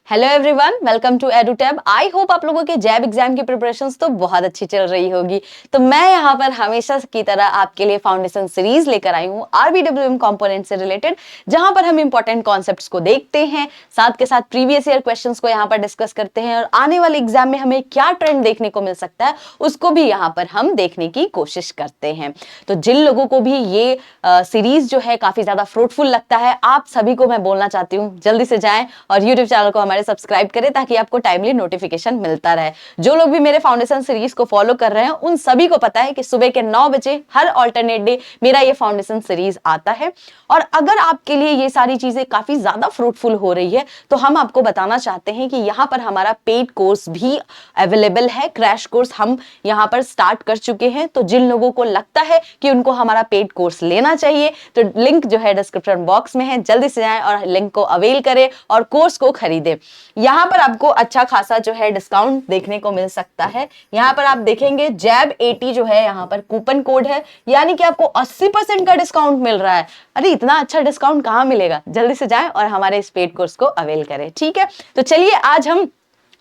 Hello everyone, welcome to Edutab. I hope आप लोगों के जैब एग्जाम की प्रिपरेशंस तो बहुत अच्छी चल रही होगी। तो मैं यहाँ पर हमेशा की तरह आपके लिए फाउंडेशन सीरीज लेकर आई हूँ आरबीडब्ल्यूएम कंपोनेंट से रिलेटेड, जहां पर हम इंपॉर्टेंट कॉन्सेप्ट्स को देखते हैं, साथ के साथ प्रीवियस ईयर क्वेश्चंस को यहाँ पर डिस्कस करते हैं और आने वाले एग्जाम में हमें क्या ट्रेंड देखने को मिल सकता है उसको भी यहाँ पर हम देखने की कोशिश करते हैं। तो जिन लोगों को भी ये सीरीज जो है काफी ज्यादा फ्रूटफुल लगता है, आप सभी को मैं बोलना चाहती हूँ जल्दी से जाएं और यूट्यूब चैनल को हमारे सब्सक्राइब करें ताकि आपको टाइमली नोटिफिकेशन मिलता रहे। जो लोग भी मेरे फाउंडेशन सीरीज को फॉलो कर रहे हैं उन सभी को पता है कि सुबह के 9 बजे हर ऑल्टरनेट डे मेरा ये फाउंडेशन सीरीज आता है। और अगर आपके लिए ये सारी चीजें काफी ज्यादा फ्रूटफुल हो रही है तो हम आपको बताना चाहते हैं कि यहाँ पर हमारा पेड कोर्स भी अवेलेबल है। क्रैश कोर्स हम यहाँ पर स्टार्ट कर चुके हैं। तो जिन लोगों को लगता है कि उनको हमारा पेड कोर्स लेना चाहिए तो लिंक जो है डिस्क्रिप्शन बॉक्स में है, जल्दी से जाएं और लिंक को अवेल करें और कोर्स को खरीदें। यहाँ पर आपको अच्छा खासा जो है डिस्काउंट देखने को मिल सकता है। यहाँ पर आप देखेंगे जैब 80 जो है यहाँ पर कूपन कोड है, यानी कि आपको 80% का डिस्काउंट मिल रहा है। अरे इतना अच्छा डिस्काउंट कहाँ मिलेगा, जल्दी से जाएं और हमारे इस पेड कोर्स को अवेल करें। ठीक है, तो चलिए आज हम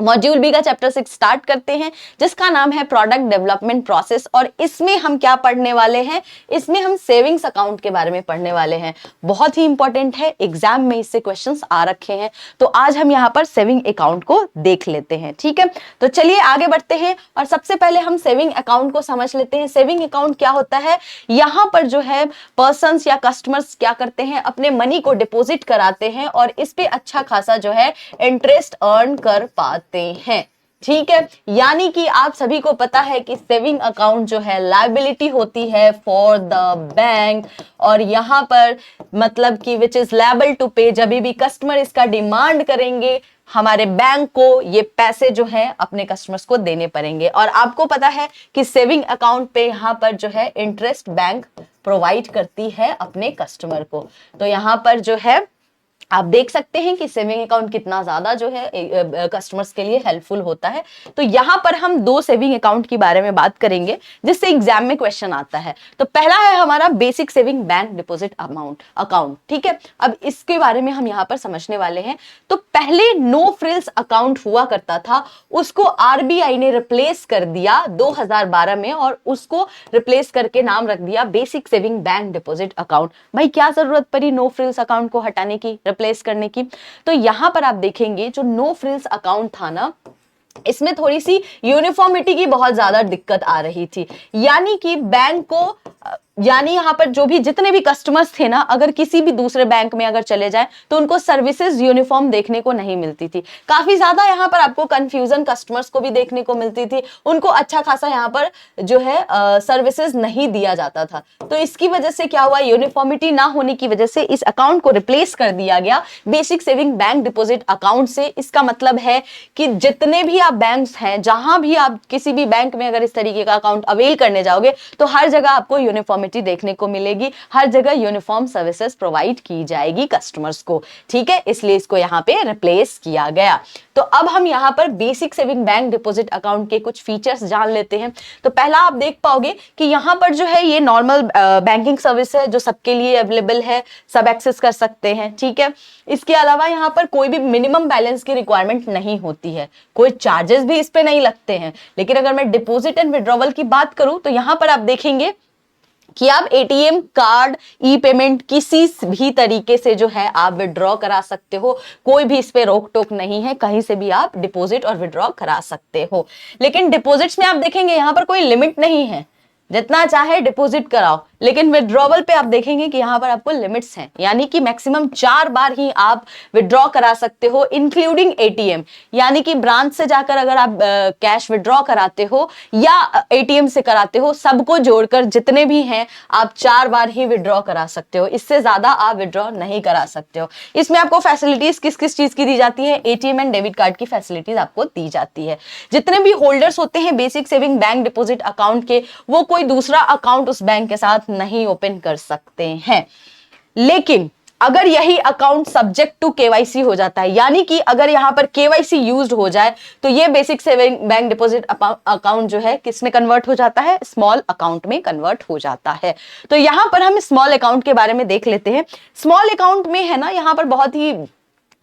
मॉड्यूल बी का चैप्टर 6 स्टार्ट करते हैं, जिसका नाम है प्रोडक्ट डेवलपमेंट प्रोसेस। और इसमें हम क्या पढ़ने वाले हैं, इसमें हम सेविंग्स अकाउंट के बारे में पढ़ने वाले हैं। बहुत ही इंपॉर्टेंट है, एग्जाम में इससे क्वेश्चंस आ रखे हैं। तो आज हम यहाँ पर सेविंग अकाउंट को देख लेते हैं। ठीक है, तो चलिए आगे बढ़ते हैं और सबसे पहले हम सेविंग अकाउंट को समझ लेते हैं। सेविंग अकाउंट क्या होता है, यहाँ पर जो है पर्संस या कस्टमर्स क्या करते हैं, अपने मनी को डिपॉजिट कराते हैं और इस पे अच्छा खासा जो है इंटरेस्ट अर्न कर पाते हैं। ठीक है, यानी कि आप सभी को पता है कि सेविंग अकाउंट जो है लायबिलिटी होती है फॉर द बैंक, और यहां पर मतलब कि विच इज लायबल टू पे। जब भी कस्टमर इसका डिमांड करेंगे हमारे बैंक को ये पैसे जो है अपने कस्टमर्स को देने पड़ेंगे। और आपको पता है कि सेविंग अकाउंट पे यहां पर जो है इंटरेस्ट बैंक प्रोवाइड करती है अपने कस्टमर को। तो यहां पर जो है आप देख सकते हैं कि सेविंग अकाउंट कितना ज्यादा जो है कस्टमर्स के लिए हेल्पफुल होता है। तो यहां पर हम दो सेविंग अकाउंट के बारे में बात करेंगे जिससे एग्जाम में क्वेश्चन आता है। तो पहला है हमारा basic saving bank deposit amount account. ठीक है, अब इसके बारे में हम यहां पर समझने वाले हैं। तो पहले नो फ्रिल्स अकाउंट हुआ करता था, उसको आरबीआई ने रिप्लेस कर दिया 2012 में और उसको रिप्लेस करके नाम रख दिया basic saving bank deposit account. भाई क्या जरूरत पड़ी नो फ्रिल्स अकाउंट को हटाने की, रिप्लेस करने की? तो यहां पर आप देखेंगे जो नो फ्रिल्स अकाउंट था ना, इसमें थोड़ी सी यूनिफॉर्मिटी की बहुत ज्यादा दिक्कत आ रही थी। यानी कि बैंक को यानी यहां पर जो भी जितने भी कस्टमर्स थे ना, अगर किसी भी दूसरे बैंक में अगर चले जाएं तो उनको सर्विसेज यूनिफॉर्म देखने को नहीं मिलती थी। काफी ज्यादा यहां पर आपको कंफ्यूजन कस्टमर्स को भी देखने को मिलती थी, उनको अच्छा खासा यहां पर जो है सर्विसेज नहीं दिया जाता था। तो इसकी वजह से क्या हुआ, यूनिफॉर्मिटी ना होने की वजह से इस अकाउंट को रिप्लेस कर दिया गया basic saving bank deposit account से। इसका मतलब है कि जितने भी आप बैंक्स हैं, जहां भी आप किसी भी बैंक में अगर इस तरीके का अकाउंट अवेल करने जाओगे तो हर जगह आपको यूनिफॉर्मिटी देखने को मिलेगी, हर जगह यूनिफॉर्म सर्विसेज प्रोवाइड की जाएगी कस्टमर्स को। ठीक है, इसलिए इसको यहां पे रिप्लेस किया गया। तो अब हम यहां पर basic saving bank deposit account के कुछ फीचर्स जान लेते हैं। तो पहला आप देख पाओगे कि यहां पर जो है ये नॉर्मल बैंकिंग सर्विस है जो सबके लिए अवेलेबल है, सब एक्सेस कर सकते हैं। ठीक है, इसके अलावा यहां पर कोई भी मिनिमम बैलेंस की रिक्वायरमेंट नहीं होती है, कोई चार्जेस भी इस पे नहीं लगते हैं। लेकिन अगर मैं डिपॉजिट एंड विड्रॉवल की बात करूं तो यहां पर आप देखेंगे कि आप एटीएम कार्ड, ई पेमेंट किसी भी तरीके से जो है आप विड्रॉ करा सकते हो, कोई भी इस पे रोक टोक नहीं है, कहीं से भी आप डिपॉजिट और विड्रॉ करा सकते हो। लेकिन डिपॉजिट्स में आप देखेंगे यहां पर कोई लिमिट नहीं है, जितना चाहे डिपॉजिट कराओ। लेकिन विड्रॉवल पे आप देखेंगे कि यहां पर आपको लिमिट्स हैं, यानी कि मैक्सिमम 4 बार ही आप विड्रॉ करा सकते हो, इंक्लूडिंग एटीएम। यानी कि ब्रांच से जाकर अगर आप कैश विड्रॉ कराते हो या एटीएम से कराते हो, सबको जोड़कर जितने भी हैं आप 4 बार ही विड्रॉ करा सकते हो, इससे ज्यादा आप विड्रॉ नहीं करा सकते हो। इसमें आपको फैसिलिटीज किस किस चीज की दी जाती है, एटीएम एंड डेबिट कार्ड की फैसिलिटीज आपको दी जाती है। जितने भी होल्डर्स होते हैं basic saving bank deposit account के, वो कोई दूसरा अकाउंट उस बैंक के साथ नहीं ओपन कर सकते हैं। लेकिन अगर यही अकाउंट सब्जेक्ट टू केवाईसी हो जाता है, यानी कि अगर यहां पर केवाईसी यूज्ड हो जाए तो ये basic saving bank deposit account जो है किस में कन्वर्ट हो जाता है, स्मॉल अकाउंट में कन्वर्ट हो जाता है। तो यहां पर हम स्मॉल अकाउंट के बारे में देख लेते हैं। स्मॉल अकाउंट में है ना, यहां पर बहुत ही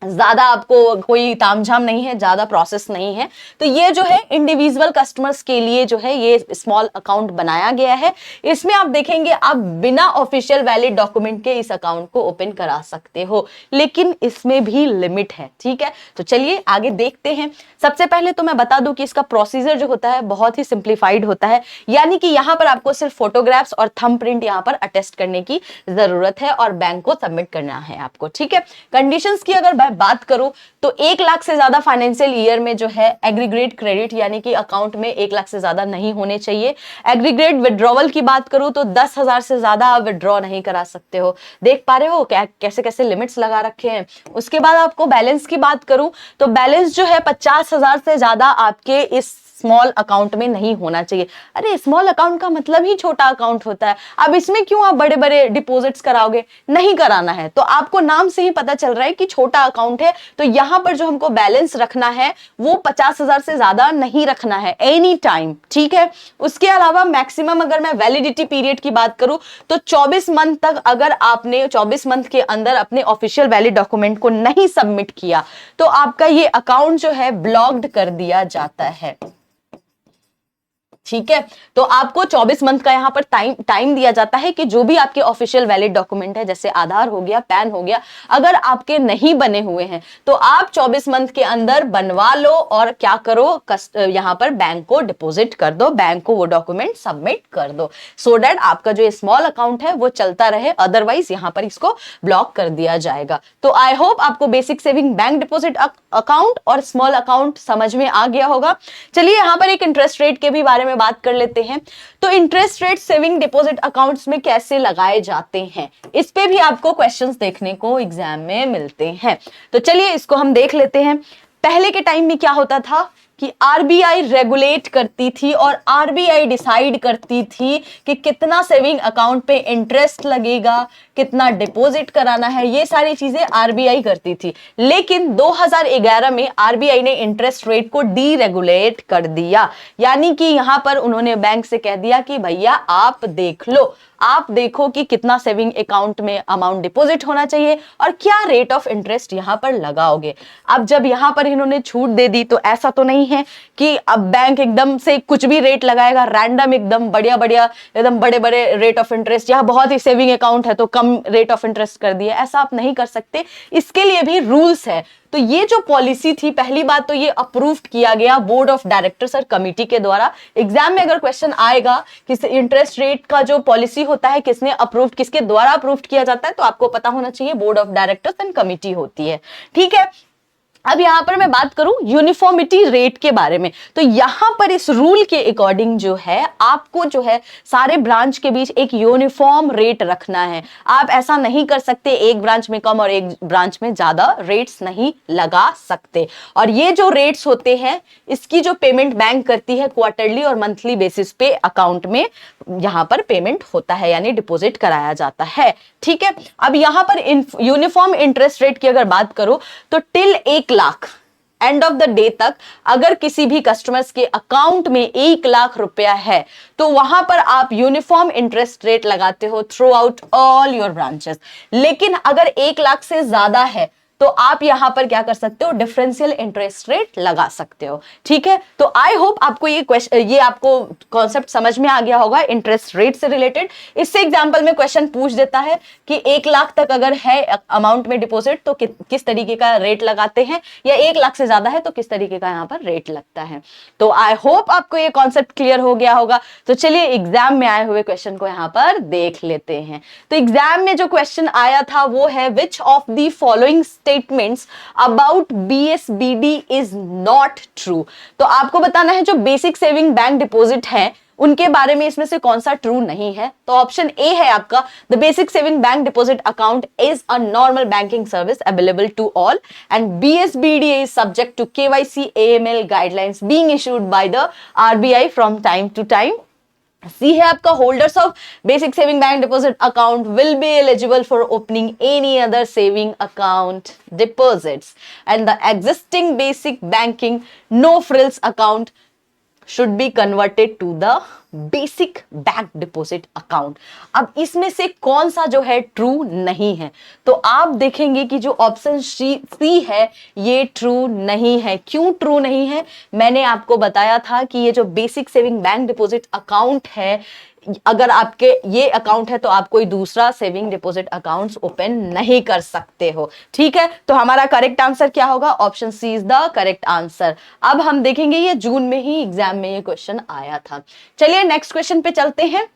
ज्यादा आपको कोई तामझाम नहीं है, ज्यादा प्रोसेस नहीं है। तो ये जो है इंडिविजुअल कस्टमर्स के लिए जो है ये स्मॉल अकाउंट बनाया गया है। इसमें आप देखेंगे आप बिना ऑफिशियल वैलिड डॉक्यूमेंट के इस अकाउंट को ओपन करा सकते हो, लेकिन इसमें भी लिमिट है, ठीक है। तो चलिए आगे देखते हैं। सबसे पहले तो मैं बता दूं कि इसका प्रोसीजर जो होता है बहुत ही सिंप्लीफाइड होता है, यानी कि यहां पर आपको सिर्फ फोटोग्राफ्स और थंब प्रिंट यहां पर अटेस्ट करने की जरूरत है और बैंक को सबमिट करना है आपको, ठीक है। कंडीशंस की अगर बात करूं तो 1 लाख से ज्यादा फाइनेंशियल ईयर में जो है एग्रीगेट क्रेडिट यानी कि अकाउंट में 1 लाख से ज्यादा नहीं होने चाहिए। एग्रीगेट विड्रॉवल की बात करूं तो 10,000 से ज्यादा आप विड्रॉ नहीं करा सकते हो। देख पा रहे हो कैसे कैसे लिमिट्स लगा रखे हैं। उसके बाद आपको बैलेंस की बात करूं तो बैलेंस जो है 50,000 से ज्यादा आपके इस स्मॉल अकाउंट में नहीं होना चाहिए। अरे स्मॉल अकाउंट का मतलब ही छोटा अकाउंट होता है, अब इसमें क्यों आप बड़े बड़े डिपॉजिट्स कराओगे? नहीं कराना है। तो आपको नाम से ही पता चल रहा है कि छोटा अकाउंट है, तो यहां पर जो हमको बैलेंस रखना है वो 50,000 से ज्यादा नहीं रखना है एनी टाइम, ठीक है। उसके अलावा मैक्सिमम अगर मैं वैलिडिटी पीरियड की बात करूं तो 24 मंथ तक अगर आपने 24 मंथ के अंदर अपने ऑफिशियल वैलिड डॉक्यूमेंट को नहीं सबमिट किया तो आपका ये अकाउंट जो है ब्लॉक्ड कर दिया जाता है, ठीक है। तो आपको 24 मंथ का यहां पर टाइम दिया जाता है कि जो भी आपके ऑफिशियल वैलिड डॉक्यूमेंट है, जैसे आधार हो गया, पैन हो गया, अगर आपके नहीं बने हुए हैं तो आप 24 मंथ के अंदर बनवा लो और क्या करो, यहां पर बैंक को डिपॉजिट कर दो, बैंक को वो डॉक्यूमेंट सबमिट कर दो, सो दैट आपका जो स्मॉल अकाउंट है वो चलता रहे, अदरवाइज यहां पर इसको ब्लॉक कर दिया जाएगा। तो आई होप आपको basic saving bank deposit account और स्मॉल अकाउंट समझ में आ गया होगा। चलिए यहां पर एक इंटरेस्ट रेट के भी बारे में बात कर लेते हैं। तो interest rate saving deposit accounts में कैसे लगाए जाते हैं, इस पे भी आपको क्वेश्चंस देखने को एग्जाम में मिलते हैं। तो चलिए इसको हम देख लेते हैं। पहले के टाइम में क्या होता था कि आरबीआई रेगुलेट करती थी और आरबीआई डिसाइड करती थी कि कितना सेविंग अकाउंट पे इंटरेस्ट लगेगा, कितना डिपॉजिट कराना है, ये सारी चीजें आरबीआई करती थी। लेकिन 2011 में आरबीआई ने इंटरेस्ट रेट को डीरेगुलेट कर दिया, यानी कि यहां पर उन्होंने बैंक से कह दिया कि भैया आप देख लो, आप देखो कि कितना सेविंग अकाउंट में अमाउंट डिपॉजिट होना चाहिए और क्या रेट ऑफ इंटरेस्ट यहां पर लगाओगे। अब जब यहां पर इन्होंने छूट दे दी तो ऐसा तो नहीं है कि अब बैंक एकदम से कुछ भी रेट लगाएगा, रैंडम एकदम बढ़िया बढ़िया एकदम बड़े बड़े रेट ऑफ इंटरेस्ट, यहां बहुत ही सेविंग अकाउंट है तो कम रेट ऑफ इंटरेस्ट कर दिया, ऐसा आप नहीं कर सकते। इसके लिए भी रूल्स है। तो ये जो पॉलिसी थी, पहली बात तो ये अप्रूव्ड किया गया बोर्ड ऑफ डायरेक्टर्स और कमिटी के द्वारा। एग्जाम में अगर क्वेश्चन आएगा कि इंटरेस्ट रेट का जो पॉलिसी होता है किसने अप्रूव्ड, किसके द्वारा अप्रूव्ड किया जाता है, तो आपको पता होना चाहिए board of directors and committee होती है, ठीक है। अब यहां पर मैं बात करूं यूनिफॉर्मिटी रेट के बारे में, तो यहां पर इस रूल के अकॉर्डिंग जो है आपको जो है सारे ब्रांच के बीच एक यूनिफॉर्म रेट रखना है। आप ऐसा नहीं कर सकते एक ब्रांच में कम और एक ब्रांच में ज्यादा रेट्स नहीं लगा सकते। और ये जो रेट्स होते हैं इसकी जो पेमेंट बैंक करती है क्वार्टरली और मंथली बेसिस पे अकाउंट में यहां पर पेमेंट होता है, यानी डिपॉजिट कराया जाता है, ठीक है। अब यहां पर यूनिफॉर्म इंटरेस्ट रेट की अगर बात करूं तो till 1 lakh end of the day तक अगर किसी भी कस्टमर्स के अकाउंट में 1 लाख रुपया है तो वहां पर आप यूनिफॉर्म इंटरेस्ट रेट लगाते हो through out all your branches. लेकिन अगर 1 लाख से ज्यादा है तो आप यहां पर क्या कर सकते हो, डिफरेंशियल इंटरेस्ट रेट लगा सकते हो, ठीक है। तो आई होप आपको ये आपको कॉन्सेप्ट समझ में आ गया होगा इंटरेस्ट रेट से रिलेटेड। इससे एग्जांपल में क्वेश्चन पूछ देता है कि 1 लाख तक अगर है अमाउंट में डिपॉजिट तो किस तरीके का रेट लगाते हैं, या 1 लाख से ज्यादा है तो किस तरीके का यहां पर रेट लगता है। तो आई होप आपको ये कॉन्सेप्ट क्लियर हो गया होगा। तो चलिए एग्जाम में आए हुए क्वेश्चन को यहां पर देख लेते हैं। तो एग्जाम में जो क्वेश्चन आया था वो है which of the following statements about BSBD is not true. तो आपको बताना है जो बेसिक सेविंग बैंक डिपॉजिट है उनके बारे में इसमें से कौन सा ट्रू नहीं है। तो ऑप्शन ए है आपका, the basic saving bank deposit account is a normal banking service available to all and BSBD is subject to KYC AML guidelines being issued by the RBI from time to time. C है आपका, holders of basic saving bank deposit account will be eligible for opening any other saving account deposits and the existing basic banking no frills account should be converted to the basic bank deposit account. अब इसमें से कौन सा जो है true नहीं है, तो आप देखेंगे कि जो ऑप्शन सी है ये ट्रू नहीं है। क्यों ट्रू नहीं है? मैंने आपको बताया था कि ये जो basic saving bank deposit account है, अगर आपके ये अकाउंट है तो आप कोई दूसरा सेविंग डिपॉजिट अकाउंट ओपन नहीं कर सकते हो। ठीक है, तो हमारा करेक्ट आंसर क्या होगा? Option C is the correct answer. अब हम देखेंगे, ये जून में ही एग्जाम में ये क्वेश्चन आया था। चलिए नेक्स्ट क्वेश्चन पे चलते हैं।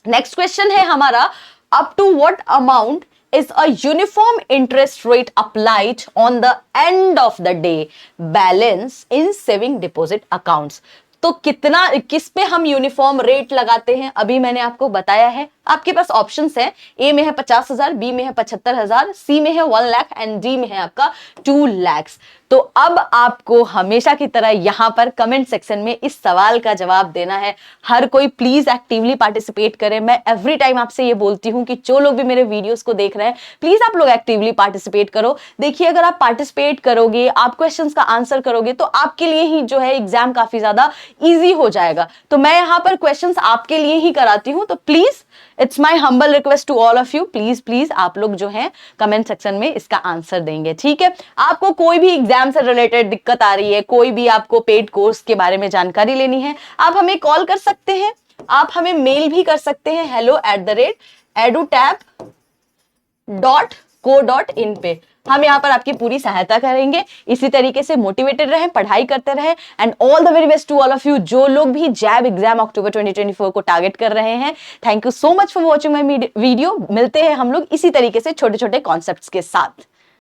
नेक्स्ट क्वेश्चन है हमारा, up to what amount is a uniform interest rate applied on the end of the day balance in saving deposit accounts। तो कितना, किस पे हम यूनिफॉर्म रेट लगाते हैं अभी मैंने आपको बताया है। आपके पास ऑप्शंस है, ए में है 50,000, बी में है 75,000, सी में है 1 लाख एंड डी में है आपका 2 लाख। तो अब आपको हमेशा की तरह यहां पर कमेंट सेक्शन में इस सवाल का जवाब देना है। हर कोई प्लीज एक्टिवली पार्टिसिपेट करे। मैं एवरी टाइम आपसे ये बोलती हूं कि जो लोग भी मेरे वीडियोस को देख रहे हैं, प्लीज आप लोग एक्टिवली पार्टिसिपेट करो। देखिए, अगर आप पार्टिसिपेट करोगे, आप क्वेश्चंस का आंसर करोगे, तो आपके लिए ही जो है एग्जाम काफी ज्यादा इजी हो जाएगा। तो मैं यहां पर क्वेश्चंस आपके लिए ही कराती हूं, तो please it's my humble request to all of you, please please आप लोग जो है कमेंट सेक्शन में इसका आंसर देंगे। ठीक है, आपको कोई भी एग्जाम से रिलेटेड दिक्कत आ रही है, कोई भी आपको पेड कोर्स के बारे में जानकारी लेनी है, आप हमें कॉल कर सकते हैं, आप हमें मेल भी कर सकते हैं hello@edutab.co.in पे। हम यहाँ पर आपकी पूरी सहायता करेंगे। इसी तरीके से मोटिवेटेड रहें, पढ़ाई करते रहें and all the very best to all of you जो लोग भी जैब एग्जाम अक्टूबर 2024 को टारगेट कर रहे हैं। Thank you so much for watching my video. मिलते हैं हम लोग इसी तरीके से छोटे छोटे कॉन्सेप्ट्स के साथ।